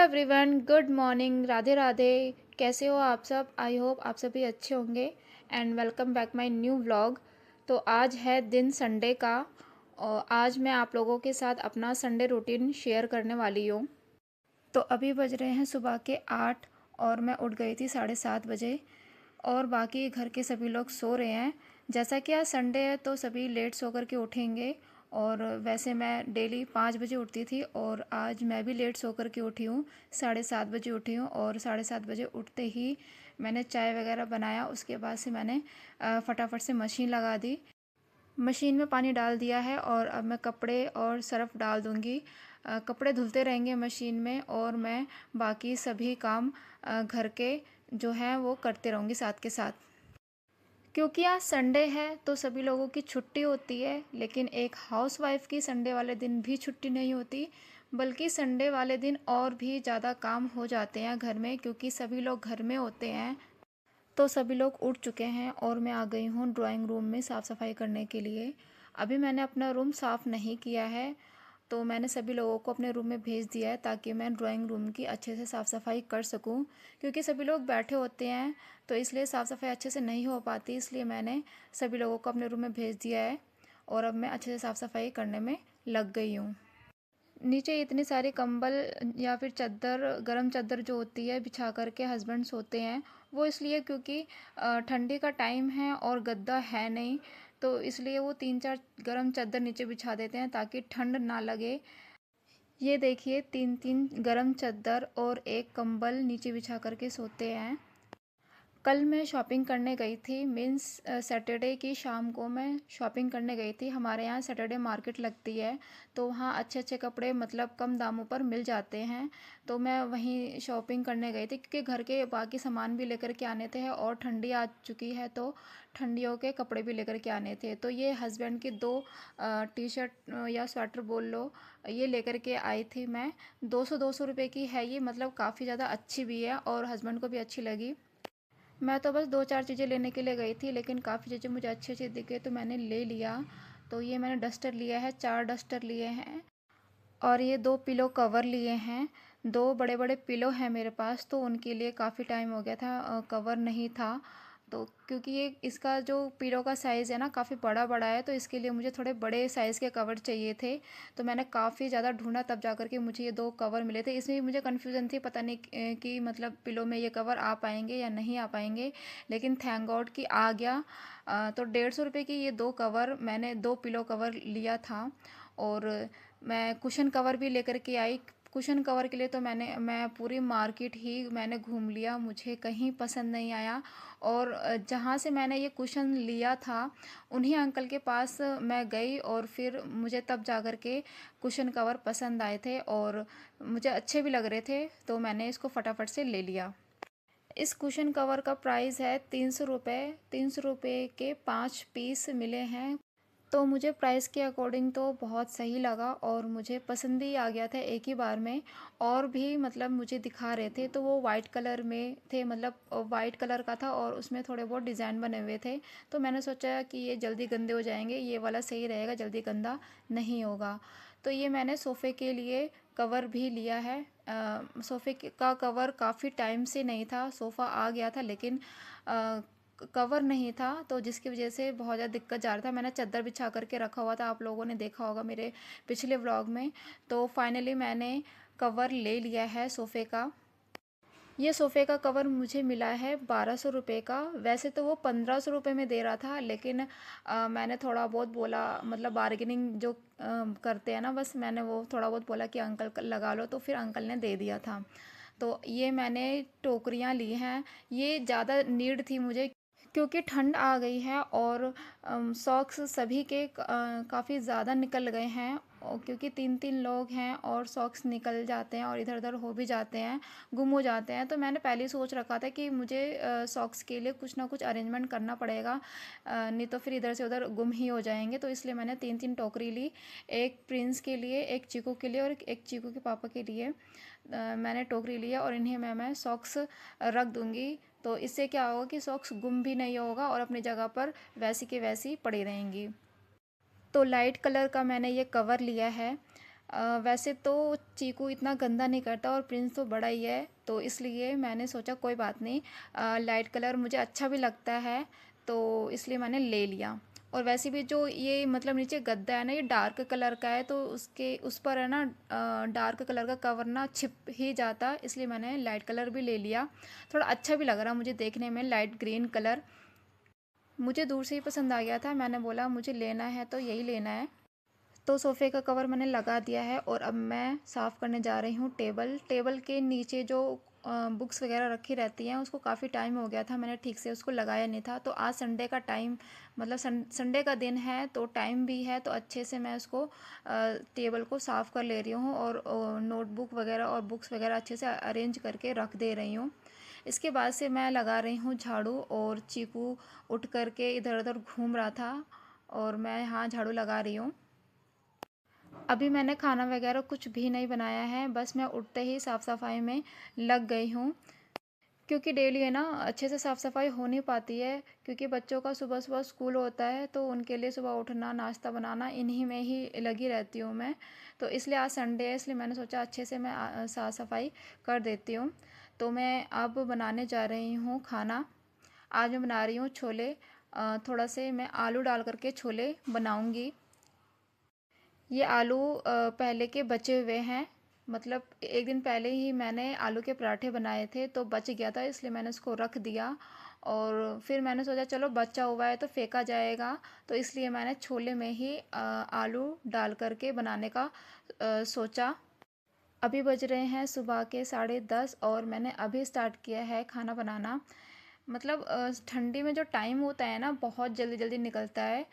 Everyone, good morning, Radhe Radhe. कैसे हो आप सब? आई होप आप सभी अच्छे होंगे and welcome back my new vlog. तो आज है दिन संडे का और आज मैं आप लोगों के साथ अपना संडे रूटीन शेयर करने वाली हूँ। तो अभी बज रहे हैं सुबह के 8 और मैं उठ गई थी 7:30 बजे और बाकी घर के सभी लोग सो रहे हैं। जैसा कि आज संडे है तो सभी लेट सो कर के उठेंगे और वैसे मैं डेली 5 बजे उठती थी और आज मैं भी लेट सो कर के उठी हूँ। 7:30 बजे उठी हूँ और 7:30 बजे उठते ही मैंने चाय वगैरह बनाया। उसके बाद से मैंने फटाफट से मशीन लगा दी। मशीन में पानी डाल दिया है और अब मैं कपड़े और सर्फ़ डाल दूँगी। कपड़े धुलते रहेंगे मशीन में और मैं बाकी सभी काम घर के जो हैं वो करते रहूँगी साथ के साथ। क्योंकि आज संडे है तो सभी लोगों की छुट्टी होती है, लेकिन एक हाउसवाइफ़ की संडे वाले दिन भी छुट्टी नहीं होती, बल्कि संडे वाले दिन और भी ज़्यादा काम हो जाते हैं घर में, क्योंकि सभी लोग घर में होते हैं। तो सभी लोग उठ चुके हैं और मैं आ गई हूँ ड्राइंग रूम में साफ़ सफाई करने के लिए। अभी मैंने अपना रूम साफ़ नहीं किया है, तो मैंने सभी लोगों को अपने रूम में भेज दिया है ताकि मैं ड्राइंग रूम की अच्छे से साफ़ सफाई कर सकूं। क्योंकि सभी लोग बैठे होते हैं तो इसलिए साफ़ सफाई अच्छे से नहीं हो पाती, इसलिए मैंने सभी लोगों को अपने रूम में भेज दिया है और अब मैं अच्छे से साफ़ सफाई करने में लग गई हूँ। नीचे इतनी सारी कंबल या फिर चादर, गरम चादर जो होती है बिछा कर के हस्बैंड सोते हैं। वो इसलिए क्योंकि ठंडी का टाइम है और गद्दा है नहीं, तो इसलिए वो 3-4 गरम चादर नीचे बिछा देते हैं ताकि ठंड ना लगे। ये देखिए 3-3 गरम चादर और एक कंबल नीचे बिछा कर के सोते हैं। कल मैं शॉपिंग करने गई थी, मीन्स सैटरडे की शाम को मैं शॉपिंग करने गई थी। हमारे यहाँ सैटरडे मार्केट लगती है तो वहाँ अच्छे अच्छे कपड़े मतलब कम दामों पर मिल जाते हैं। तो मैं वहीं शॉपिंग करने गई थी क्योंकि घर के बाकी सामान भी लेकर के आने थे और ठंडी आ चुकी है तो ठंडियों के कपड़े भी लेकर के आने थे। तो ये हस्बैंड की दो टी शर्ट या स्वेटर बोल लो, ये लेकर के आई थी मैं। 200-200 रुपये की है ये, मतलब काफ़ी ज़्यादा अच्छी भी है और हस्बैंड को भी अच्छी लगी। मैं तो बस 2-4 चीज़ें लेने के लिए गई थी, लेकिन काफ़ी चीज़ें मुझे अच्छी अच्छी दिखे तो मैंने ले लिया। तो ये मैंने डस्टर लिया है, 4 डस्टर लिए हैं और ये 2 पिलो कवर लिए हैं। 2 बड़े बड़े पिलो हैं मेरे पास, तो उनके लिए काफ़ी टाइम हो गया था, कवर नहीं था। तो क्योंकि ये इसका जो पिलो का साइज़ है ना काफ़ी बड़ा बड़ा है, तो इसके लिए मुझे थोड़े बड़े साइज़ के कवर चाहिए थे। तो मैंने काफ़ी ज़्यादा ढूंढा तब जा कर के मुझे ये 2 कवर मिले थे। इसमें भी मुझे कन्फ्यूज़न थी, पता नहीं कि मतलब पिलो में ये कवर आ पाएंगे या नहीं आ पाएंगे, लेकिन थैंक गॉड कि आ गया। तो 150 रुपये की ये 2 कवर, मैंने 2 पिलो कवर लिया था। और मैं कुशन कवर भी लेकर के आई। कुशन कवर के लिए तो मैं पूरी मार्केट ही मैंने घूम लिया, मुझे कहीं पसंद नहीं आया। और जहाँ से मैंने ये कुशन लिया था उन्हीं अंकल के पास मैं गई और फिर मुझे तब जा कर के कुशन कवर पसंद आए थे और मुझे अच्छे भी लग रहे थे, तो मैंने इसको फटाफट से ले लिया। इस कुशन कवर का प्राइस है 300 रुपये। 300 रुपये के 5 पीस मिले हैं। तो मुझे प्राइस के अकॉर्डिंग तो बहुत सही लगा और मुझे पसंद ही आ गया था एक ही बार में। और भी मतलब मुझे दिखा रहे थे तो वो वाइट कलर में थे, मतलब वाइट कलर का था और उसमें थोड़े बहुत डिज़ाइन बने हुए थे। तो मैंने सोचा कि ये जल्दी गंदे हो जाएंगे, ये वाला सही रहेगा, जल्दी गंदा नहीं होगा। तो ये मैंने सोफ़े के लिए कवर भी लिया है। सोफ़े का कवर काफ़ी टाइम से नहीं था, सोफ़ा आ गया था लेकिन कवर नहीं था, तो जिसकी वजह से बहुत ज़्यादा दिक्कत जा रहा था। मैंने चादर बिछा करके रखा हुआ था, आप लोगों ने देखा होगा मेरे पिछले व्लॉग में। तो फाइनली मैंने कवर ले लिया है सोफ़े का। ये सोफ़े का कवर मुझे मिला है 1200 रुपये का। वैसे तो वो 1500 रुपये में दे रहा था, लेकिन मैंने थोड़ा बहुत बोला, मतलब बार्गेनिंग जो करते हैं ना, बस मैंने वो थोड़ा बहुत बोला कि अंकल लगा लो, तो फिर अंकल ने दे दिया था। तो ये मैंने टोकरियाँ ली हैं, ये ज़्यादा नीड थी मुझे क्योंकि ठंड आ गई है और सॉक्स सभी के काफ़ी ज़्यादा निकल गए हैं। और क्योंकि 3-3 लोग हैं और सॉक्स निकल जाते हैं और इधर उधर हो भी जाते हैं, गुम हो जाते हैं। तो मैंने पहले ही सोच रखा था कि मुझे सॉक्स के लिए कुछ ना कुछ अरेंजमेंट करना पड़ेगा, नहीं तो फिर इधर से उधर गुम ही हो जाएंगे। तो इसलिए मैंने 3-3 टोकरी ली, एक प्रिंस के लिए, एक चीकू के लिए और एक चीकू के पापा के लिए। मैंने टोकरी लिया और इन्हें मैं सॉक्स रख दूँगी। तो इससे क्या होगा कि सॉक्स गुम भी नहीं होगा और अपनी जगह पर वैसी की वैसी पड़ी रहेंगी। तो लाइट कलर का मैंने ये कवर लिया है। वैसे तो चीकू इतना गंदा नहीं करता और प्रिंस तो बड़ा ही है, तो इसलिए मैंने सोचा कोई बात नहीं, लाइट कलर मुझे अच्छा भी लगता है, तो इसलिए मैंने ले लिया। और वैसे भी जो ये मतलब नीचे गद्दा है ना, ये डार्क कलर का है, तो उसके उस पर है ना डार्क कलर का कवर ना छिप ही जाता, इसलिए मैंने लाइट कलर भी ले लिया। थोड़ा अच्छा भी लग रहा मुझे देखने में, लाइट ग्रीन कलर मुझे दूर से ही पसंद आ गया था। मैंने बोला मुझे लेना है तो यही लेना है। तो सोफ़े का कवर मैंने लगा दिया है और अब मैं साफ़ करने जा रही हूँ टेबल। टेबल के नीचे जो बुक्स वगैरह रखी रहती हैं, उसको काफ़ी टाइम हो गया था, मैंने ठीक से उसको लगाया नहीं था। तो आज संडे का टाइम मतलब संडे का दिन है, तो टाइम भी है, तो अच्छे से मैं उसको टेबल को साफ़ कर ले रही हूँ और नोटबुक वगैरह और बुक्स वगैरह अच्छे से अरेंज करके रख दे रही हूँ। इसके बाद से मैं लगा रही हूँ झाड़ू, और चीकू उठ करके इधर उधर घूम रहा था और मैं यहाँ झाड़ू लगा रही हूँ। अभी मैंने खाना वगैरह कुछ भी नहीं बनाया है, बस मैं उठते ही साफ़ सफाई में लग गई हूँ, क्योंकि डेली है ना अच्छे से साफ़ सफाई हो नहीं पाती है, क्योंकि बच्चों का सुबह सुबह स्कूल होता है, तो उनके लिए सुबह उठना, नाश्ता बनाना, इन्हीं में ही लगी रहती हूँ मैं। तो इसलिए आज संडे है, इसलिए मैंने सोचा अच्छे से मैं साफ़ सफाई कर देती हूँ। तो मैं अब बनाने जा रही हूँ खाना। आज मैं बना रही हूँ छोले, थोड़ा से मैं आलू डाल करके छोले बनाऊँगी। ये आलू पहले के बचे हुए हैं, मतलब एक दिन पहले ही मैंने आलू के पराठे बनाए थे, तो बच गया था, इसलिए मैंने उसको रख दिया। और फिर मैंने सोचा चलो बचा हुआ है तो फेंका जाएगा, तो इसलिए मैंने छोले में ही आलू डाल करके बनाने का सोचा। अभी बज रहे हैं सुबह के 10:30 और मैंने अभी स्टार्ट किया है खाना बनाना। मतलब ठंडी में जो टाइम होता है ना, बहुत जल्दी जल्दी निकलता है।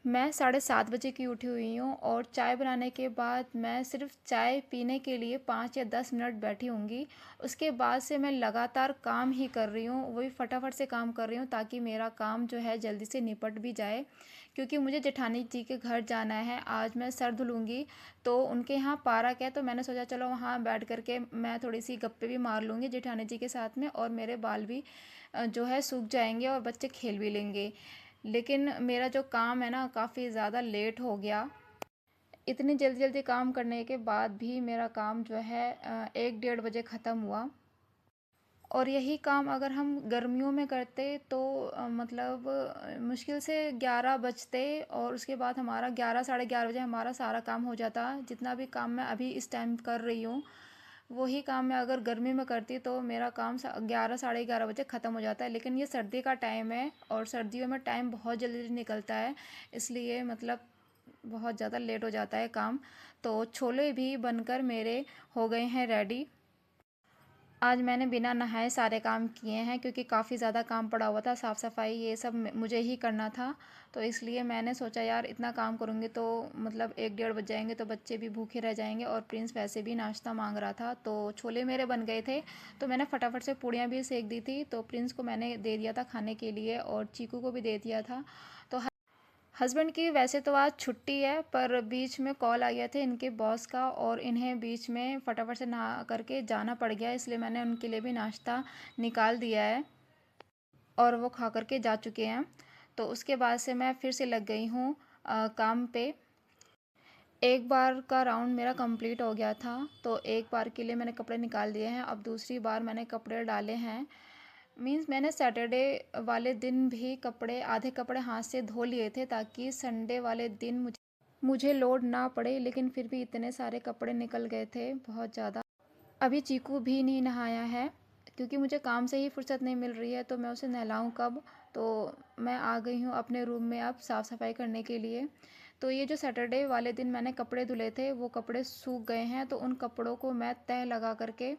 मैं 7:30 बजे की उठी हुई हूँ और चाय बनाने के बाद मैं सिर्फ चाय पीने के लिए 5 या 10 मिनट बैठी होंगी। उसके बाद से मैं लगातार काम ही कर रही हूँ, वही फटाफट से काम कर रही हूँ, ताकि मेरा काम जो है जल्दी से निपट भी जाए। क्योंकि मुझे जेठानी जी के घर जाना है, आज मैं सर धुलूँगी, तो उनके यहाँ पार्क है, तो मैंने सोचा चलो वहाँ बैठ कर के मैं थोड़ी सी गप्पे भी मार लूँगी जेठानी जी के साथ में, और मेरे बाल भी जो है सूख जाएंगे और बच्चे खेल भी लेंगे। लेकिन मेरा जो काम है ना, काफ़ी ज़्यादा लेट हो गया। इतनी जल्दी जल्दी काम करने के बाद भी मेरा काम जो है 1-1:30 बजे ख़त्म हुआ। और यही काम अगर हम गर्मियों में करते तो मतलब मुश्किल से 11 बजते, और उसके बाद हमारा 11-11:30 बजे हमारा सारा काम हो जाता। जितना भी काम मैं अभी इस टाइम कर रही हूँ, वही काम मैं अगर गर्मी में करती तो मेरा काम 11-11:30 बजे ख़त्म हो जाता है। लेकिन ये सर्दी का टाइम है और सर्दियों में टाइम बहुत जल्दी निकलता है, इसलिए मतलब बहुत ज़्यादा लेट हो जाता है काम। तो छोले भी बनकर मेरे हो गए हैं रेडी। आज मैंने बिना नहाए सारे काम किए हैं, क्योंकि काफ़ी ज़्यादा काम पड़ा हुआ था, साफ़ सफाई ये सब मुझे ही करना था। तो इसलिए मैंने सोचा यार इतना काम करूँगी तो मतलब 1-1:30 बज जाएंगे, तो बच्चे भी भूखे रह जाएंगे, और प्रिंस वैसे भी नाश्ता मांग रहा था। तो छोले मेरे बन गए थे, तो मैंने फटाफट से पूड़ियाँ भी सेक दी थी, तो प्रिंस को मैंने दे दिया था खाने के लिए और चीकू को भी दे दिया था। तो हस्बैंड की वैसे तो आज छुट्टी है, पर बीच में कॉल आ गया था इनके बॉस का, और इन्हें बीच में फटाफट से नहा करके जाना पड़ गया, इसलिए मैंने उनके लिए भी नाश्ता निकाल दिया है और वो खा करके जा चुके हैं। तो उसके बाद से मैं फिर से लग गई हूँ काम पे। एक बार का राउंड मेरा कंप्लीट हो गया था, तो एक बार के लिए मैंने कपड़े निकाल दिए हैं, अब दूसरी बार मैंने कपड़े डाले हैं। मीन्स मैंने सैटरडे वाले दिन भी कपड़े, आधे कपड़े हाथ से धो लिए थे, ताकि संडे वाले दिन मुझे लोड ना पड़े, लेकिन फिर भी इतने सारे कपड़े निकल गए थे, बहुत ज़्यादा। अभी चीकू भी नहीं नहाया है, क्योंकि मुझे काम से ही फुर्सत नहीं मिल रही है, तो मैं उसे नहलाऊँ कब। तो मैं आ गई हूँ अपने रूम में अब साफ़ सफाई करने के लिए। तो ये जो सैटरडे वाले दिन मैंने कपड़े धुले थे, वो कपड़े सूख गए हैं, तो उन कपड़ों को मैं तह लगा करके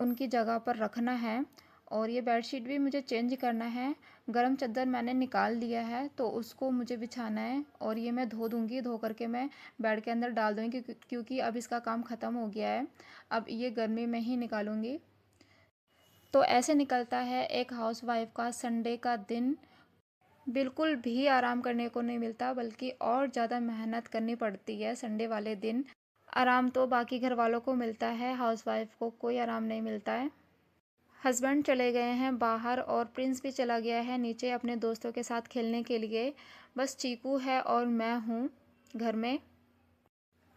उनकी जगह पर रखना है। और ये बेडशीट भी मुझे चेंज करना है। गरम चादर मैंने निकाल दिया है, तो उसको मुझे बिछाना है, और ये मैं धो दूँगी, धो करके मैं बेड के अंदर डाल दूँगी, क्योंकि अब इसका काम ख़त्म हो गया है। अब ये गर्मी में ही निकालूँगी। तो ऐसे निकलता है एक हाउसवाइफ का संडे का दिन। बिल्कुल भी आराम करने को नहीं मिलता, बल्कि और ज़्यादा मेहनत करनी पड़ती है संडे वाले दिन। आराम तो बाकी घर वालों को मिलता है, हाउसवाइफ को कोई आराम नहीं मिलता है। हस्बैंड चले गए हैं बाहर, और प्रिंस भी चला गया है नीचे अपने दोस्तों के साथ खेलने के लिए। बस चीकू है और मैं हूँ घर में।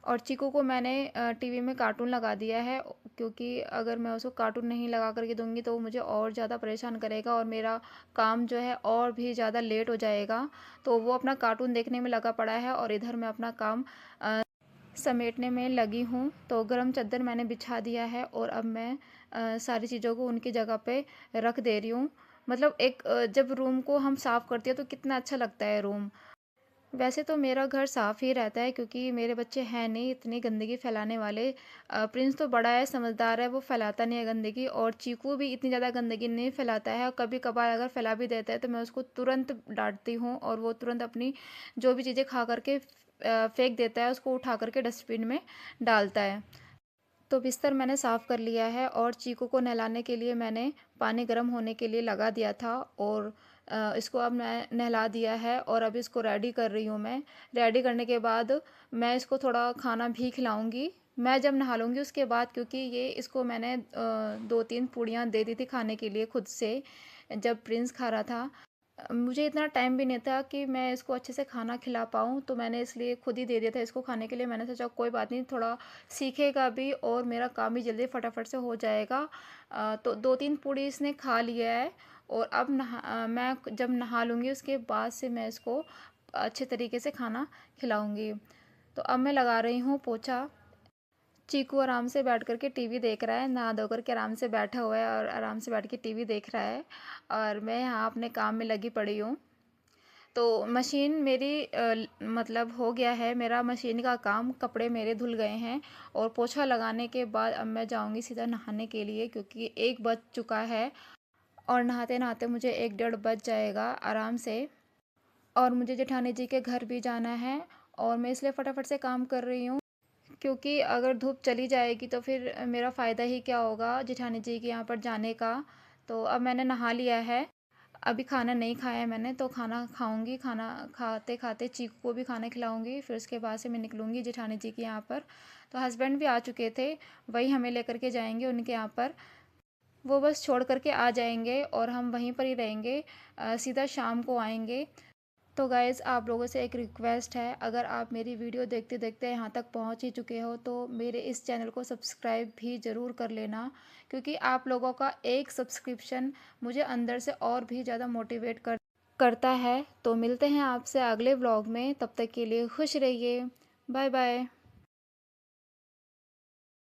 और चीकू को मैंने टीवी में कार्टून लगा दिया है, क्योंकि अगर मैं उसको कार्टून नहीं लगा करके दूंगी तो वो मुझे और ज़्यादा परेशान करेगा और मेरा काम जो है और भी ज़्यादा लेट हो जाएगा। तो वो अपना कार्टून देखने में लगा पड़ा है और इधर मैं अपना काम समेटने में लगी हूँ। तो गरम चादर मैंने बिछा दिया है और अब मैं सारी चीज़ों को उनकी जगह पे रख दे रही हूँ। मतलब एक जब रूम को हम साफ़ करते हैं तो कितना अच्छा लगता है रूम। वैसे तो मेरा घर साफ़ ही रहता है, क्योंकि मेरे बच्चे हैं नहीं इतनी गंदगी फैलाने वाले। प्रिंस तो बड़ा है, समझदार है, वो फैलाता नहीं है गंदगी, और चीकू भी इतनी ज़्यादा गंदगी नहीं फैलाता है। कभी कभार अगर फैला भी देता है तो मैं उसको तुरंत डांटती हूँ और वो तुरंत अपनी जो भी चीज़ें खा करके फेंक देता है, उसको उठा करके डस्टबिन में डालता है। तो बिस्तर मैंने साफ़ कर लिया है और चीकू को नहलाने के लिए मैंने पानी गर्म होने के लिए लगा दिया था, और इसको अब मैं नहला दिया है और अब इसको रेडी कर रही हूँ मैं। रेडी करने के बाद मैं इसको थोड़ा खाना भी खिलाऊँगी। मैं जब नहा लूँगी उसके बाद, क्योंकि ये इसको मैंने 2-3 पूड़ियाँ दे दी थी खाने के लिए खुद से, जब प्रिंस खा रहा था। मुझे इतना टाइम भी नहीं था कि मैं इसको अच्छे से खाना खिला पाऊँ, तो मैंने इसलिए खुद ही दे दिया था इसको खाने के लिए। मैंने सोचा कोई बात नहीं, थोड़ा सीखेगा भी और मेरा काम भी जल्दी फटाफट से हो जाएगा। तो 2-3 पूड़ी इसने खा लिया है और अब मैं जब नहा लूँगी उसके बाद से मैं इसको अच्छे तरीके से खाना खिलाऊँगी। तो अब मैं लगा रही हूँ पोछा। चीकू आराम से बैठ कर के टीवी देख रहा है, नहा धो कर के आराम से बैठा हुआ है और आराम से बैठ के टीवी देख रहा है, और मैं यहाँ अपने काम में लगी पड़ी हूँ। तो मशीन मेरी मतलब हो गया है मेरा मशीन का काम, कपड़े मेरे धुल गए हैं और पोछा लगाने के बाद अब मैं जाऊंगी सीधा नहाने के लिए, क्योंकि 1 बज चुका है और नहाते नहाते मुझे 1 डेढ़ बज जाएगा आराम से। और मुझे जेठानी जी के घर भी जाना है और मैं इसलिए फटाफट से काम कर रही हूँ, क्योंकि अगर धूप चली जाएगी तो फिर मेरा फ़ायदा ही क्या होगा जेठानी जी के यहाँ पर जाने का। तो अब मैंने नहा लिया है, अभी खाना नहीं खाया है मैंने, तो खाना खाऊंगी। खाना खाते खाते चीकू को भी खाना खिलाऊंगी, फिर उसके बाद से मैं निकलूंगी जेठानी जी के यहाँ पर। तो हस्बैंड भी आ चुके थे, वही हमें लेकर के जाएंगे उनके यहाँ पर। वो बस छोड़ करके आ जाएंगे और हम वहीं पर ही रहेंगे, सीधा शाम को आएंगे। तो गाइज़, आप लोगों से एक रिक्वेस्ट है, अगर आप मेरी वीडियो देखते देखते यहाँ तक पहुँच ही चुके हो तो मेरे इस चैनल को सब्सक्राइब भी ज़रूर कर लेना, क्योंकि आप लोगों का एक सब्सक्रिप्शन मुझे अंदर से और भी ज़्यादा मोटिवेट करता है। तो मिलते हैं आपसे अगले व्लॉग में, तब तक के लिए खुश रहिए। Bye bye.